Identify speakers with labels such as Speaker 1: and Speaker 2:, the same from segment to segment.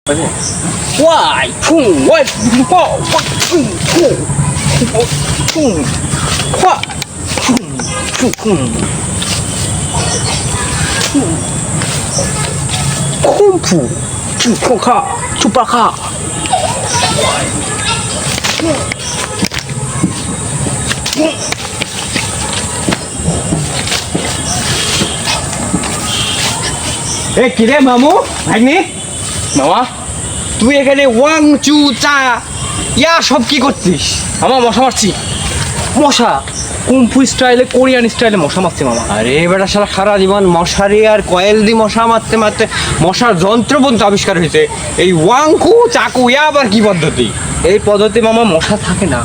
Speaker 1: 快冲我爆我冲冲我冲快冲冲冲空扑就冲卡就巴卡
Speaker 2: এ কিরে মামু ভাগ্নি
Speaker 1: মামা
Speaker 2: তুই এখানে ওয়াং চু চা ইয়া সব কি করছিস?
Speaker 1: মামা মশা মারছি মশা কুম্ফু স্টাইলে কোরিয়ান স্টাইলে মশা মারছি মামা।
Speaker 2: আরে বেটা শালা সারা জীবন মশারি আর কয়েল দি মশা মারতে মারতে মশার যন্ত্র পর্যন্ত আবিষ্কার হয়েছে। এই ওয়াংকু চাকু ইয়া আবার কি পদ্ধতি?
Speaker 1: এই পদ্ধতি মামা মশা থাকে না,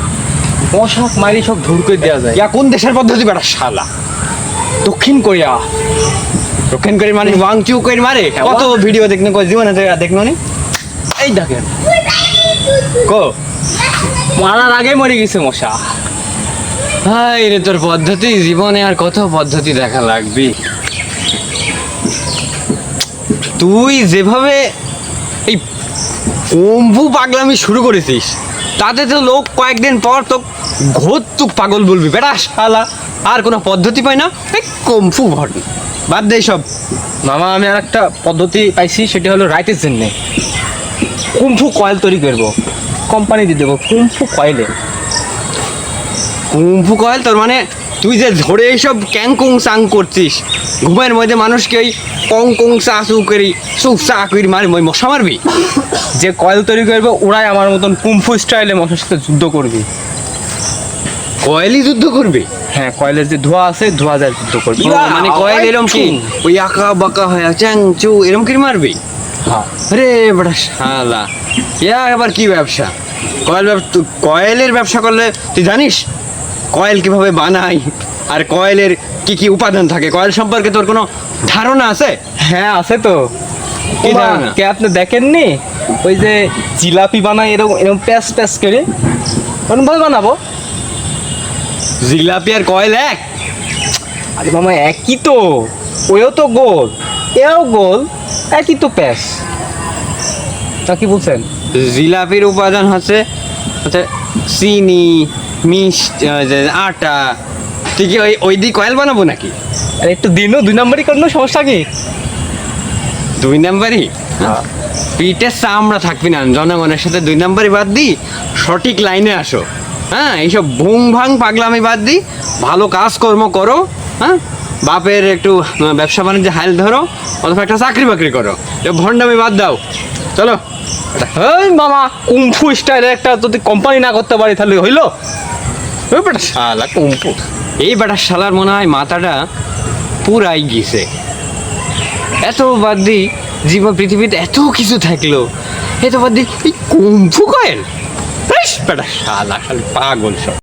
Speaker 1: মশা মারি সব ধুর করে দেওয়া যায়।
Speaker 2: ইয়া কোন দেশের পদ্ধতি বেটা শালা?
Speaker 1: দক্ষিণ কোরিয়া।
Speaker 2: দক্ষিণ কোরিয়ার মানে ওয়াং চু করে মারে? কত ভিডিও দেখনে কই জীবনে দেখনো নি?
Speaker 1: এই দেখেন
Speaker 2: কো
Speaker 1: মারার আগে মরে গেছে মশা।
Speaker 2: হাই রে তোর পদ্ধতি, জীবনে আর কত পদ্ধতি দেখা লাগবে। তুই যেভাবে এই কুম্ভু পাগলামি শুরু করেছিস তাতে তো লোক কয়েকদিন পর তো ঘোরতুক পাগল বলবি বেটা শালা। আর কোনো পদ্ধতি পাই না এই কুম্ফু ঘট বাদ দে সব।
Speaker 1: মামা আমি আর একটা পদ্ধতি পাইছি, সেটা হলো রাইতের জন্যে কুম্ফু কয়েল তৈরি করবো, কোম্পানি দিয়ে দেবো কুম্ফু কয়েলে।
Speaker 2: কুম্ফু কয়েল তোর মানে তুই যে ধরে এইসব ক্যাংকুং চাং করছিস, ঘুমের মধ্যে মানুষকে ওই কং কুং চা চু করি চুপ চা করি মারি মশা মারবি?
Speaker 1: যে কয়েল তৈরি করবে ওরাই আমার মতন কুম্ফু স্টাইলে মশার সাথে যুদ্ধ করবে।
Speaker 2: কয়েলই যুদ্ধ করবে?
Speaker 1: হ্যাঁ, কয়েলের যে ধোঁয়া আছে ধোঁয়া যায় যুদ্ধ করবে।
Speaker 2: মানে কয়েল এরম কি ওই আঁকা বাঁকা হয়ে চ্যাং চু এরম কি মারবি?
Speaker 1: হ্যাঁ
Speaker 2: আরে বড়া শালা, ইয়া আবার কি ব্যবসা? কয়েলের ব্যবসা করলে তুই জানিস কয়েল কিভাবে বানাই আর কয়েলের কি কি উপাদান থাকে? কয়েল সম্পর্কে তোর কোনো ধারণা আছে?
Speaker 1: হ্যাঁ আছে তো।
Speaker 2: কি ধারণা?
Speaker 1: কে আপনি দেখেননি ওই যে জিলাপি বানায় এরকম এরকম প্যাস প্যাস করে ওরকম ভাবে বানাবো।
Speaker 2: জিলাপি আর কয়েল এক?
Speaker 1: আরে মামা একই তো, ওও তো গোল এও গোল, একই তো প্যাস। তা কি বলছেন?
Speaker 2: জিলাপির উপাদান হচ্ছে চিনি মিষ্টি আটা, তুই কি ওই দিয়ে কয়েল বানাবো নাকি?
Speaker 1: আরে একটু দিনও 2 নম্বরই করলো, সমস্যা কি?
Speaker 2: 2 নাম্বারই? পিঠের চামড়া থাকবি না, জনগণের সাথে 2 নাম্বারই বাদ দি, সঠিক লাইনে আসো। হ্যাঁ, এইসব ভুং ভাং পাগলামি বাদ দি, ভালো কাজকর্ম করো। হ্যাঁ, বাপের একটু ব্যবসা বাণিজ্যে হাইল ধরো, অথবা একটা চাকরি বাকরি করো। ভণ্ডামি বাদ দাও, চলো।
Speaker 1: এই মামা কুম্ফু স্টাইলে একটা যদি কোম্পানি না করতে পারি তাহলে হইলো? ওই বেটা শালা কুম্ফু।
Speaker 2: এই বেটা শালার মনে হয় মাথাটা পুরাই গেছে। এত বাদ দি জীবন পৃথিবীতে এত কিছু থাকলো, এত বাদ দি এই কুম্ফু কয়েল? বেটা শালা খালি পাগল সব।